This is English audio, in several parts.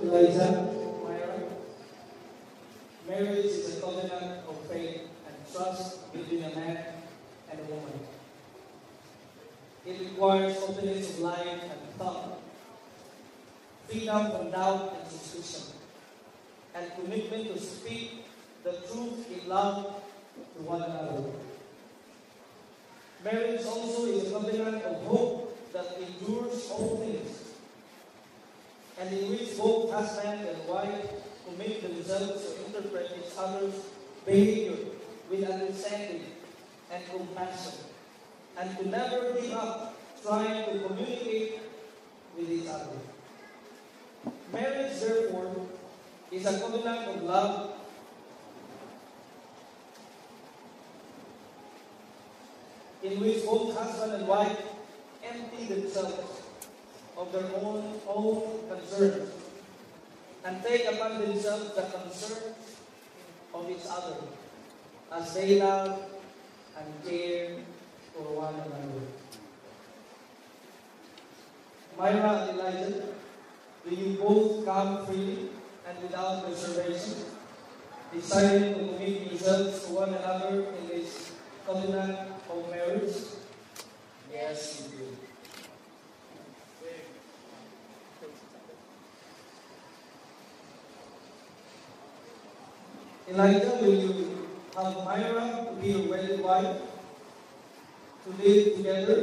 Eliza, Myra. Marriage is a covenant of faith and trust between a man and a woman. It requires openness of life and thought, freedom from doubt and suspicion, and commitment to speak the truth in love to one another. Marriage also is a covenant of hope that endures all things, and in which both husband and wife commit themselves to interpret each other's behavior with understanding and compassion, and to never give up trying to communicate with each other. Marriage, therefore, is a covenant of love in which both husband and wife empty themselves of their own concerns and take upon themselves the concerns of each other as they love and care for one another. Myra and Elijah, do you both come freely and without reservation, deciding to commit yourselves to one another in this covenant of marriage? Yes, we do. Elijah, will you have Myra to be your wedded wife, to live together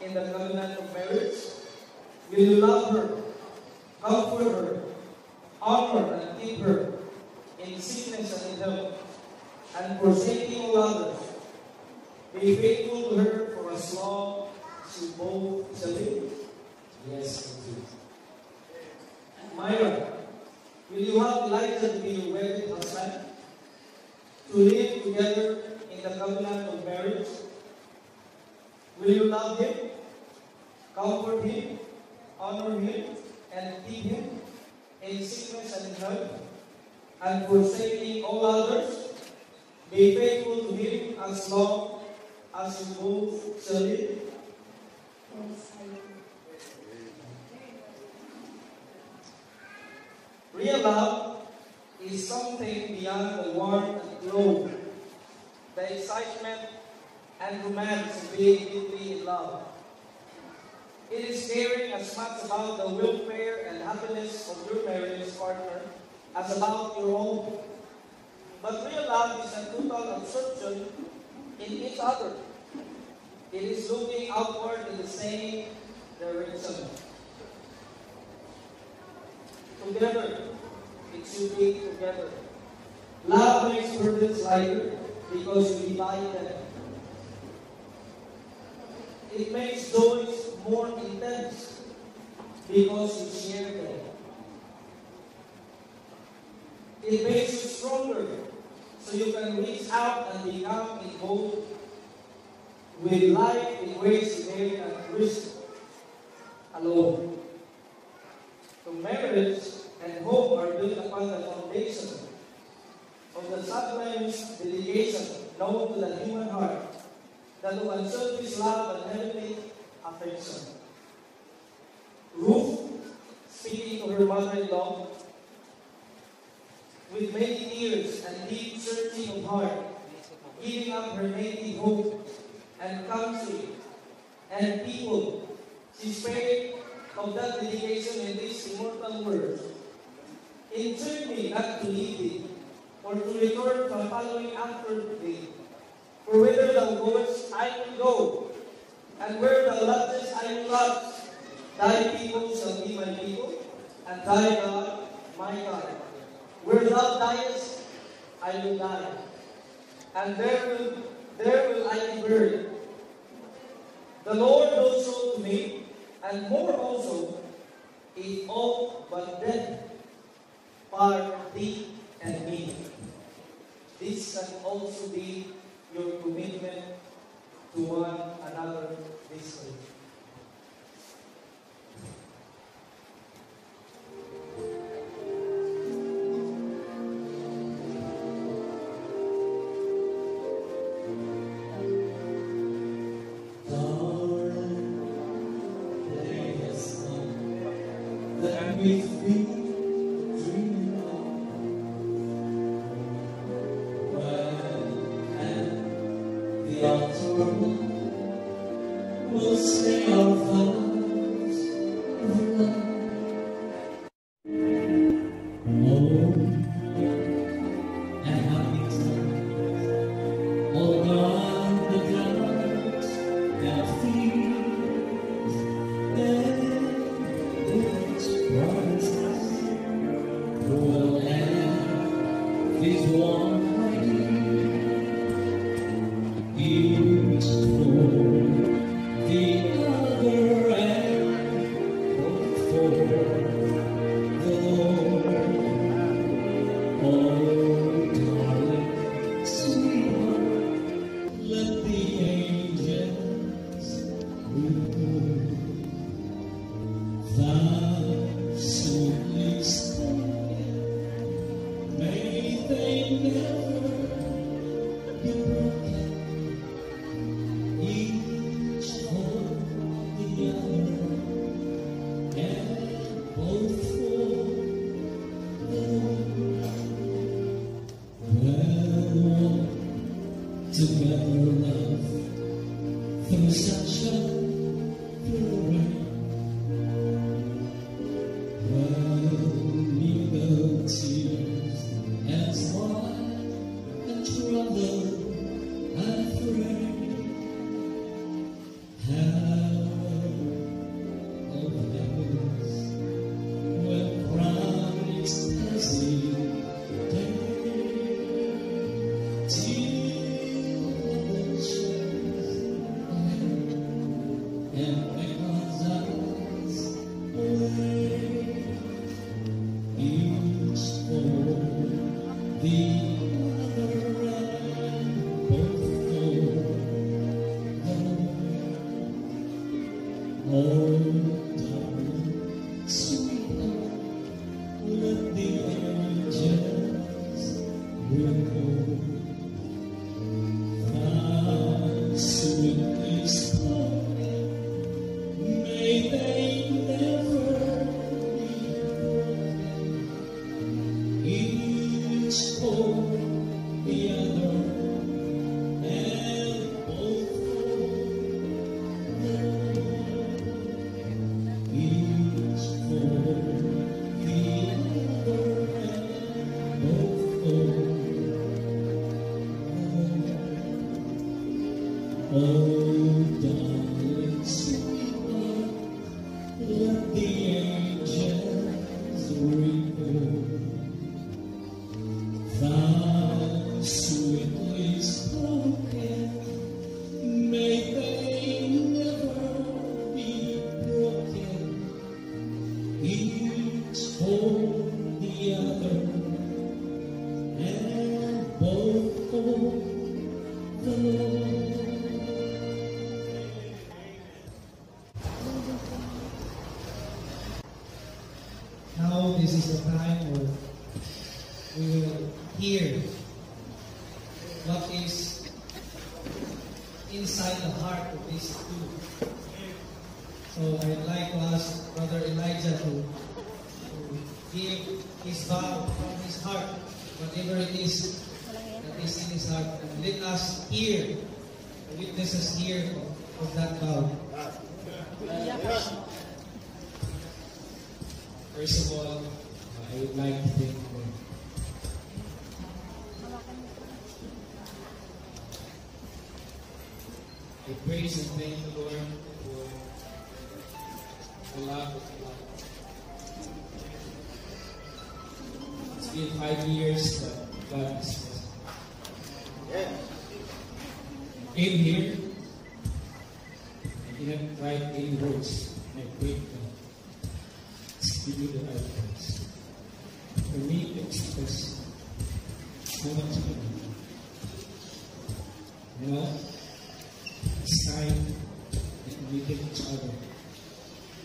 in the covenant of marriage? Will you love her, comfort her, honor and keep her in sickness and in health, and forsaking all others? Be faithful to her for as long as you both shall live? Yes, we do. Myra, will you have Elijah to be your wedded husband, to live together in the covenant of marriage? Will you love him, comfort him, honor him, and keep him in sickness and in health, and forsaking all others, be faithful to him as long as you both shall live? Yes, I do. Real love is something beyond the warmth and glow, the excitement and romance of being deeply in love. It is caring as much about the welfare and happiness of your marriage partner as about your own. But real love is a total absorption in each other. It is looking outward in the same direction. Together, it should be together. Love makes burdens lighter because you divide them. It makes joys more intense because you share them. It makes you stronger so you can reach out and become involved with life in ways you may not risk alone. So marriage and home are built upon the foundation of the sublime dedication known to the human heart, that of unselfish love and heavenly affection. Ruth, speaking to her mother-in-law, with many tears and deep searching of heart, giving up her native home and country and people, she spake of that dedication in these immortal words: "Entreat me not to leave thee, or to return from following after thee. For whither thou goest, I will go, and where thou lodgest, I will lodge. Thy people shall be my people, and thy God my God. Where thou diest, I will die, and there will I be buried. The Lord will show to me, and more also, if all but death part thee and me." This can also be your commitment to one another this way. That we feel Now this is the time where we will hear what is inside the heart of these two. So I'd like to ask Brother Elijah to give his vow from his heart, whatever it is that is in his heart, and let us hear, the witnesses hear of that vow. First of all, I would like to thank God. I praise and thank the Lord for the love of God. It's been 5 years that God has present. I came here, I didn't write any words, and I prayed God. Give you the right words. For me to express so much love. You know, it's time that we get each other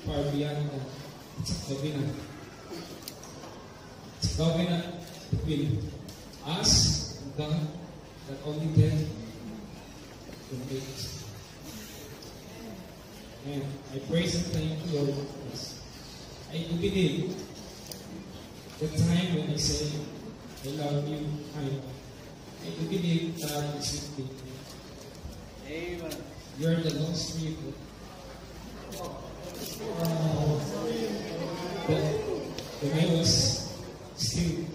far beyond that. It's a covenant. It's a covenant between us and God that only then can make us. And I praise and thank you, Lord, for this. I do believe the time when I say I love you, I do believe God is with me. Amen. You're the lost people. When I was still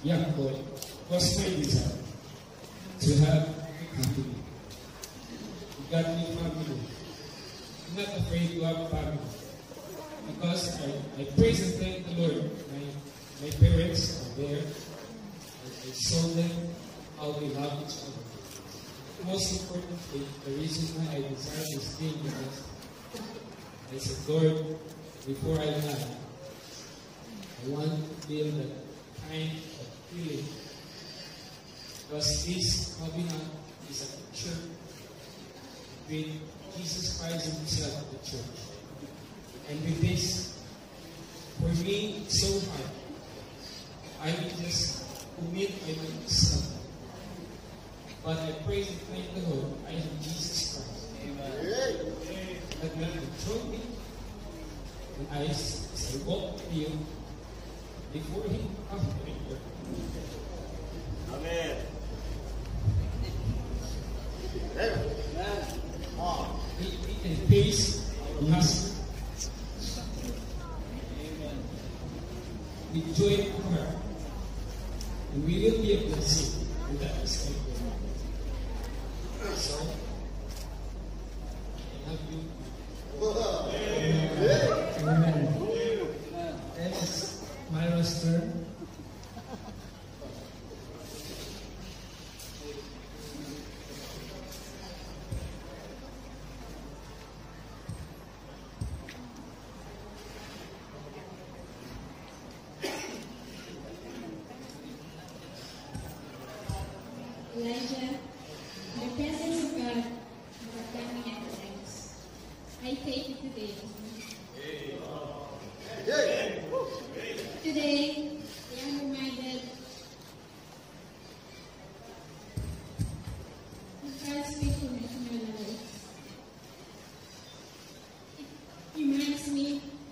young boy, it was my desire to have a family. A godly family. I'm not afraid to have a family. because I praise and thank the Lord. My parents are there. I saw them how they love each other. Most importantly, the reason why I desire this thing because I said, Lord, before I die, I want to feel that kind of feeling. Because this covenant is a picture between Jesus Christ himself and the church. And with this, for me, it's so hard. I will just commit myself. But I praise and thank the Lord. I am Jesus Christ. Amen. That will control me. And I walk with you before Him, after Him. Amen. He can face our husband. With joy in our heart. And we will be able to see that is like so, I love you. Amen. It's Myra's turn. Elijah, in the presence of God, you have done me at times. I thank you today. Today, I am reminded of God's faithfulness in my life. It reminds me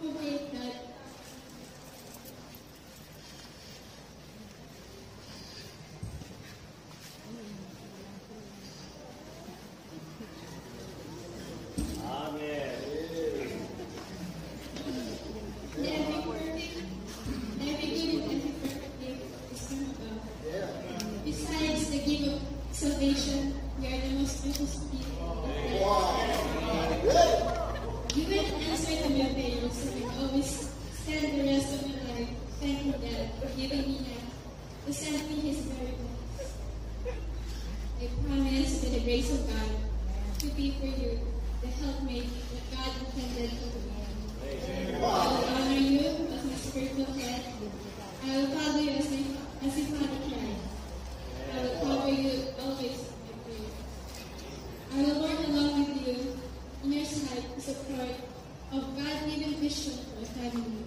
of it that besides the gift of salvation, we are the most precious people. You will answer to my prayers, so I can always spend the rest of my life thanking God for giving me life, to send me His very best. I promise, by the grace of God, to be for you the helpmate that God intended for me. I will honor you as my spiritual head. I will follow you as a father can. I will cover you always with my prayer. I will work along with you in your side to support of God-given vision for a family.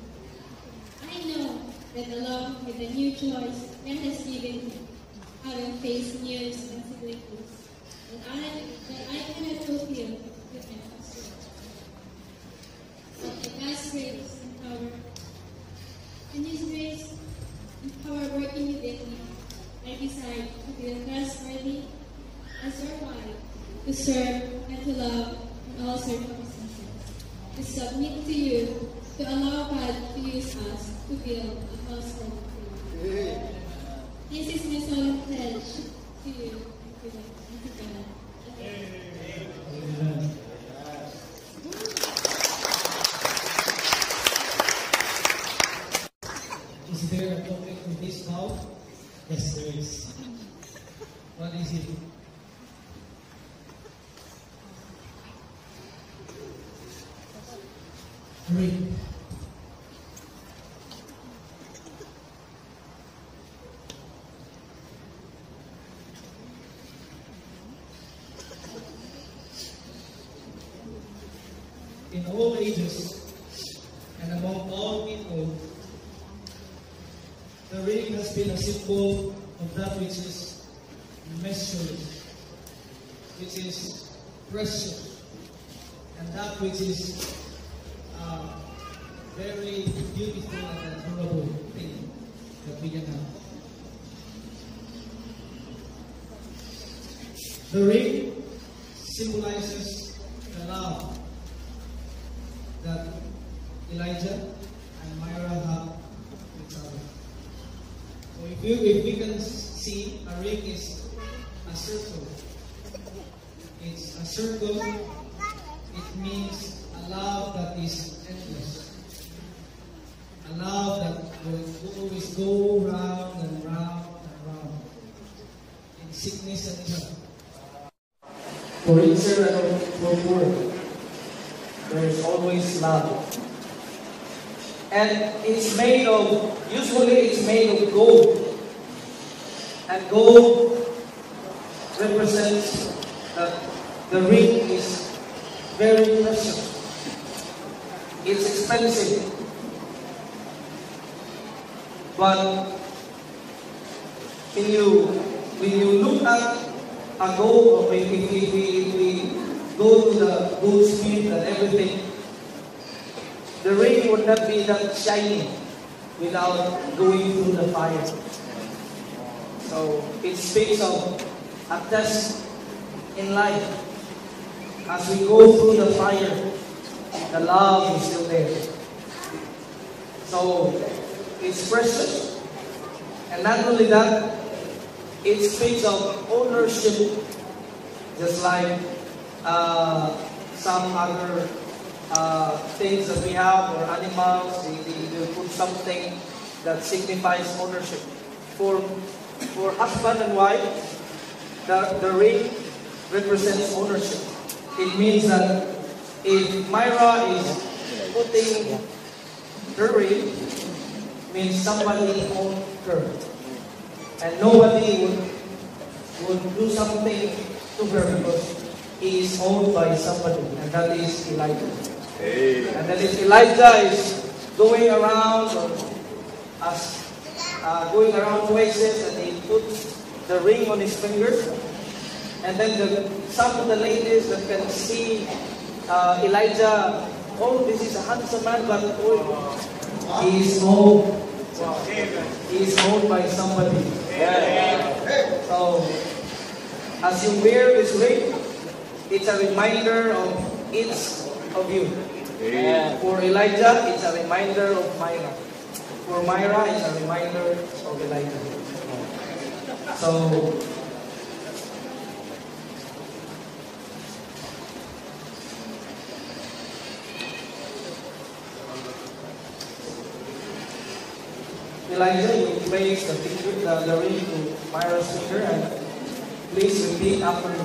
I know that along with the new choice God has given me, I will face new responsibilities that I cannot fulfill with my husband. But by God's grace and power, and His grace and power working within me, I decide to be trustworthy as your wife, to serve and to love in all circumstances, to submit to you, to allow God to use us to build a household for you. This is my solemn pledge to you and to God. Amen. Is there a topic for this vow? Yes, there is. What is it? Ring. In all ages and among all people, the ring has been a symbol of that which is measured, which is precious, and that which is very beautiful and adorable thing that we can have. The ring symbolizes the love that Elijah and Myra have with each other. So if we can see, a ring is a circle. It's a circle. It means a love that is endless. will always go round and round and round in sickness and health. For richer and for poor, there is always love. And usually it's made of gold. And gold represents that the ring is very precious. It's expensive. But when you look at a gold, or if we go to the goldsmith and everything, the ring would not be that shiny without going through the fire. So it speaks of a test in life. As we go through the fire, the love is still there. So it's precious. And not only that, it speaks of ownership, just like some other things that we have, or animals, they put something that signifies ownership. For husband and wife, the ring represents ownership. It means that if Myra is putting her ring, means somebody owns her. And nobody would do something to her because he is owned by somebody, and that is Elijah. Hey. And that is Elijah is going around going around places, and he puts the ring on his finger. And then some of the ladies that can see Elijah, oh, this is a handsome man, but he is owned. He is owned by somebody. Yeah. So, as you wear this ring, it's a reminder of each of you. For Elijah, it's a reminder of Myra. For Myra, it's a reminder of Elijah. So, Elijah, you place the ring to Myra's finger, and please repeat after me.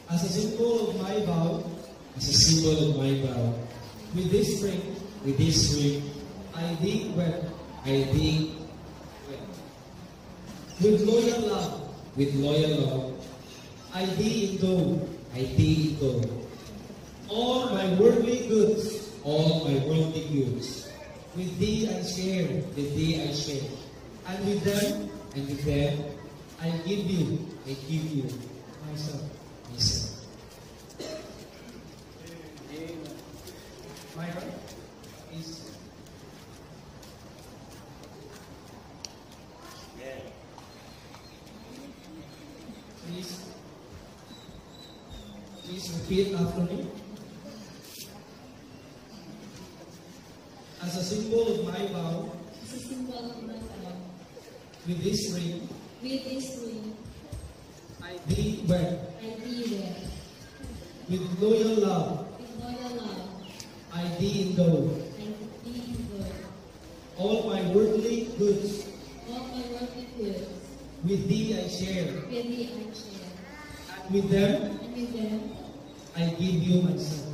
As a symbol of my vow, with this ring, I thee wed, with loyal love, I thee endow, all my worldly goods, with thee I share, and with them, I give you myself. Myra is please repeat after me. As a symbol of my vow, with this ring, I thee wed, with loyal love, I thee endow, all my worldly goods, with thee I share, and with them, I give you myself.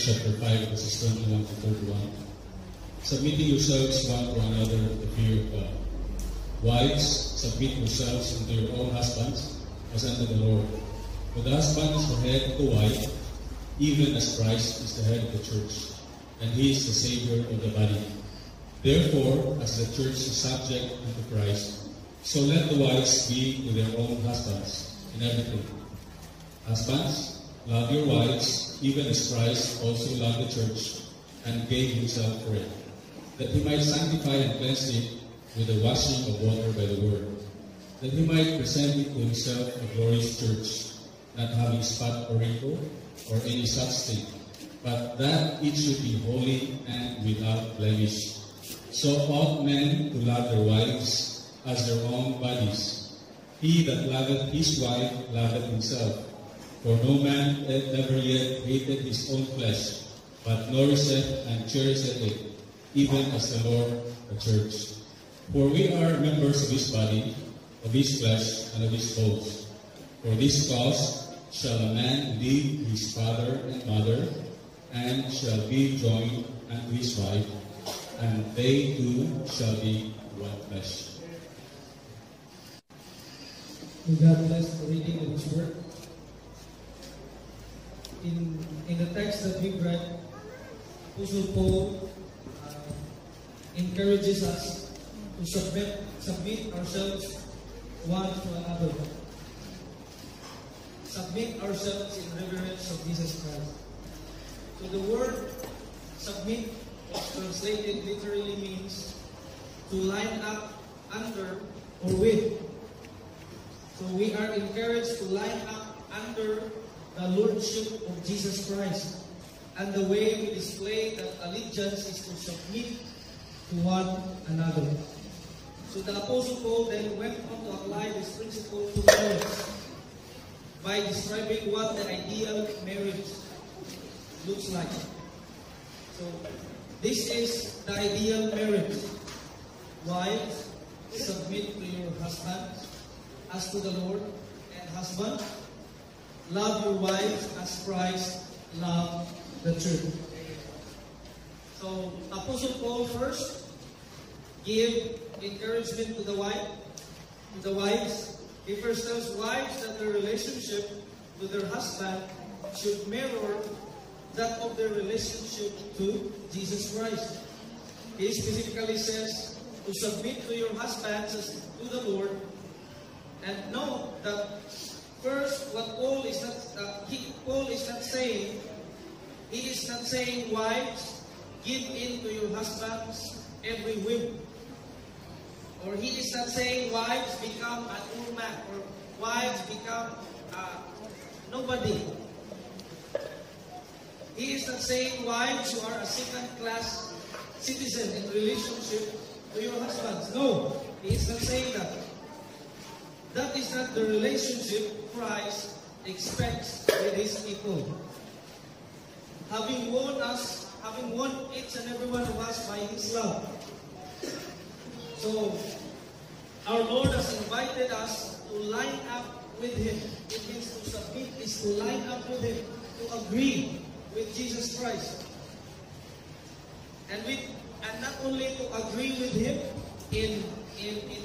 chapter 5, verses 21 to 31. Submitting yourselves one to another in the fear of God. Wives, submit yourselves unto your own husbands, as unto the Lord. For the husband is the head of the wife, even as Christ is the head of the church, and he is the Savior of the body. Therefore, as the church is subject unto Christ, so let the wives be to their own husbands in everything. Husbands, love your wives, even as Christ also loved the church, and gave himself for it, that he might sanctify and cleanse it with the washing of water by the word, that he might present it to himself a glorious church, not having spot or wrinkle, or any such thing, but that it should be holy and without blemish. So ought men to love their wives as their own bodies. He that loveth his wife loveth himself. For no man ever yet hated his own flesh, but nourisheth and cherisheth it, even as the Lord the church. For we are members of his body, of his flesh, and of his bones. For this cause shall a man leave his father and mother, and shall be joined unto his wife, and they two shall be one flesh. May God bless the reading of His Word. In the text that we read, Apostle Paul encourages us to submit ourselves one to another. Submit ourselves in reverence of Jesus Christ. So the word submit, translated literally, means to line up under or with. So we are encouraged to line up under the Lordship of Jesus Christ. And the way we display that allegiance is to submit to one another. So the Apostle Paul then went on to apply this principle to marriage by describing what the ideal marriage looks like. So this is the ideal marriage. Wives, submit to your husband as to the Lord, and husband, love your wives as Christ loved the church. So Apostle Paul first gave encouragement to the wives. He first tells wives that their relationship with their husband should mirror that of their relationship to Jesus Christ. He specifically says to submit to your husbands as to the Lord, and note that first, what Paul is not saying, he is not saying, wives, give in to your husbands every whim. Or he is not saying, wives, become an urmak, or wives, become nobody. He is not saying, wives, you are a second-class citizen in relationship to your husbands. No, he is not saying that. That is not the relationship Christ expects with His people. Having won each and every one of us by His love. So, our Lord has invited us to line up with Him. It means to submit is to line up with Him, to agree with Jesus Christ. And not only to agree with Him in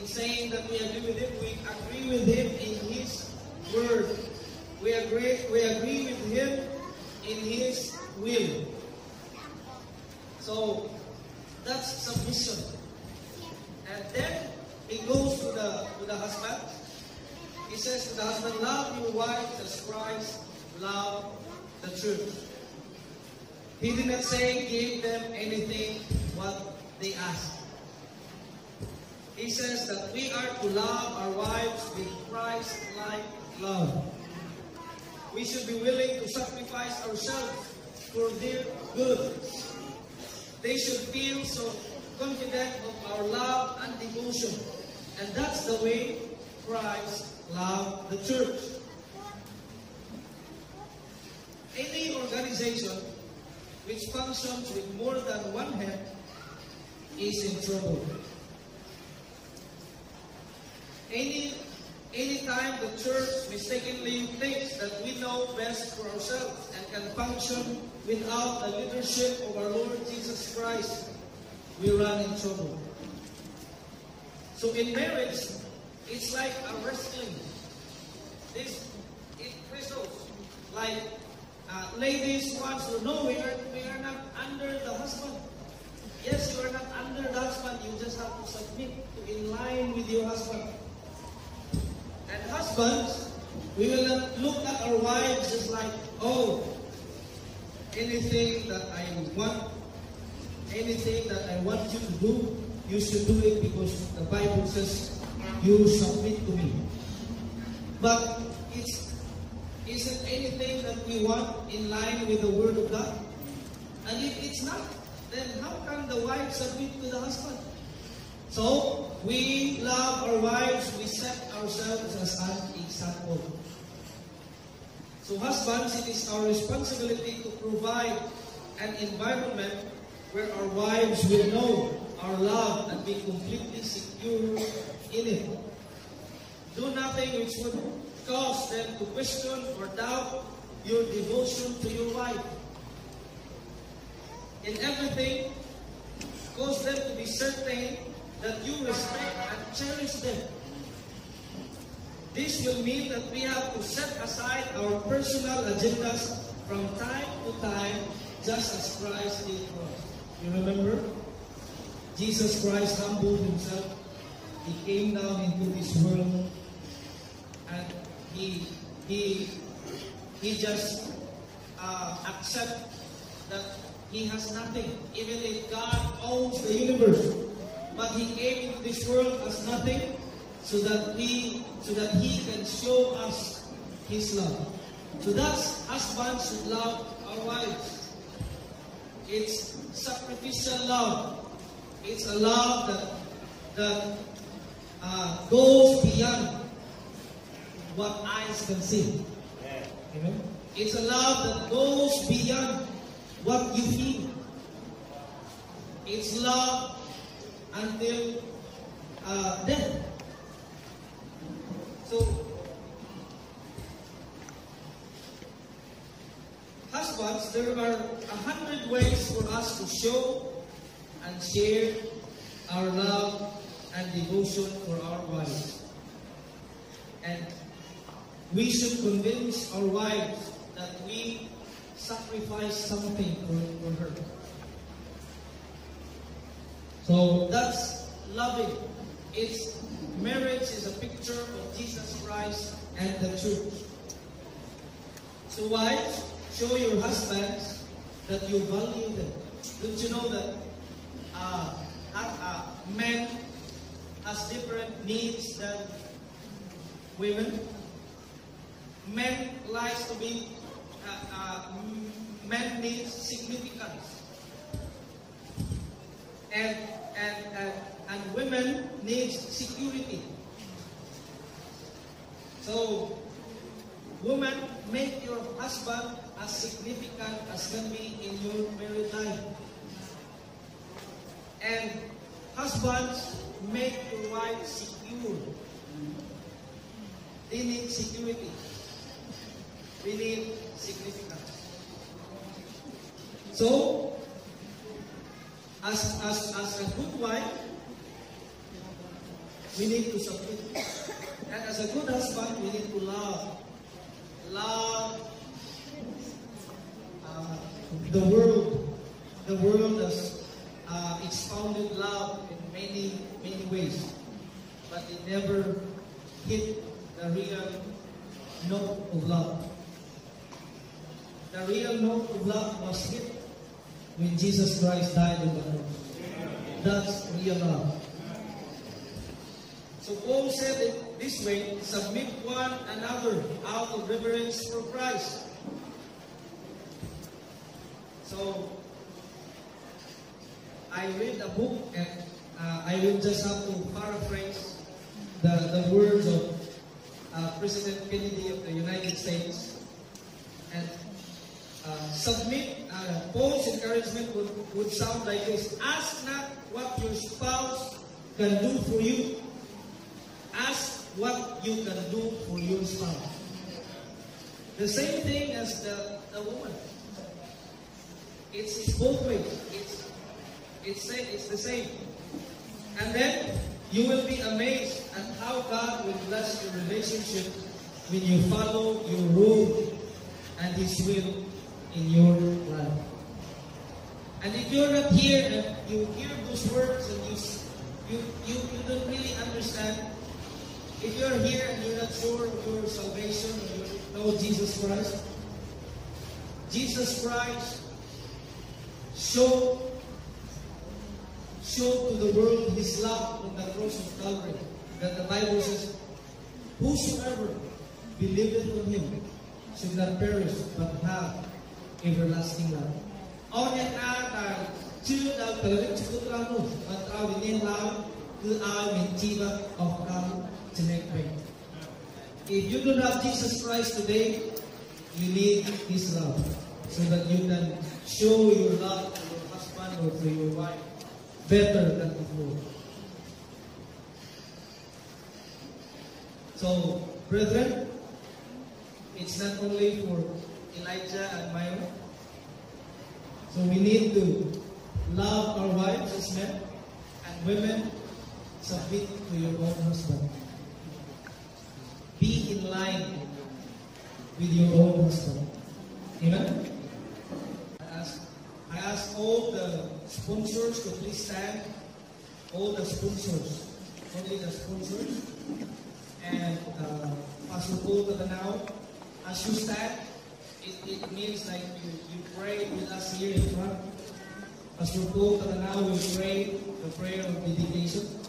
saying that we agree with Him, we agree with Him in His Word. We agree with Him in His will. So that's submission. And then he goes to the husband. He says to the husband, love your wife as Christ loved the church. He did not say give them anything what they asked. He says that we are to love our wives with Christ-like love. We should be willing to sacrifice ourselves for their good. They should feel so confident of our love and devotion. And that's the way Christ loved the church. Any organization which functions with more than one head is in trouble. Any time the church mistakenly thinks that we know best for ourselves and can function without the leadership of our Lord Jesus Christ, we run in trouble. So in marriage, it's like a wrestling. It crystals. Like ladies wants to know we are not under the husband. Yes, you are not under the husband. You just have to submit to in line with your husband. And husbands, we will not look at our wives just like, oh, anything that I want you to do, you should do it because the Bible says you submit to me. But isn't anything that we want in line with the Word of God? And if it's not, then how can the wife submit to the husband? So, we love our wives, we set ourselves as an example. So husbands, it is our responsibility to provide an environment where our wives will know our love and be completely secure in it. Do nothing which would cause them to question or doubt your devotion to your wife. In everything, cause them to be certain that you respect and cherish them. This will mean that we have to set aside our personal agendas from time to time, just as Christ did for us. You remember? Jesus Christ humbled himself. He came down into this world and he just accept that he has nothing, even if God owns the universe. But he came into this world as nothing, so that he can show us his love. So that's husbands should love our wives. It's sacrificial love. It's a love that goes beyond what eyes can see. Amen. It's a love that goes beyond what you feel. It's love until death. So, husbands, there are 100 ways for us to show and share our love and devotion for our wives. And we should convince our wives that we sacrifice something for her. So that's loving. Marriage is a picture of Jesus Christ and the church. So wives, show your husbands that you value them. Don't you know that men has different needs than women? Men likes to be, men needs significance. And women needs security. So, woman, make your husband as significant as can be in your married life. And husbands, make your wife secure. They need security. We need significance. So, as a good wife, we need to submit. And as a good husband, we need to love. Love the world. The world has expounded love in many ways. But it never hit the real note of love. The real note of love was hit when Jesus Christ died on the cross. That's real love. So Paul said it this way, submit one another out of reverence for Christ. So, I read a book and I will just have to paraphrase the words of President Kennedy of the United States. And Paul's encouragement would sound like this: ask not what your spouse can do for you, ask what you can do for your spouse. The same thing as the woman. It's both ways. It's the same. And then you will be amazed at how God will bless your relationship when you follow your rule and His will in your life. And if you're not here and you hear those words and you don't really understand, if you're here and you're not sure of your salvation or you know Jesus Christ showed to the world His love on the cross of Calvary. That the Bible says, whosoever believeth on Him should not perish but have everlasting life. On nhận ra là chưa đào tới đến chữ lao nụ và tao đến nên lao cứ ai mình chi va of God to make way. If you don't have Jesus Christ today, you need His love so that you can show your love to your husband or to your wife better than before. So, brethren, it's not only for Elijah and Myra. So we need to love our wives as men, and women, submit to your own husband. Be in line with your own husband. Amen? I ask all the sponsors to please stand. All the sponsors. Only the sponsors. And Pastor Paul Tatanao, as you stand, it means like you pray with us here in front. Pastor Paul Tatanao will pray the prayer of dedication.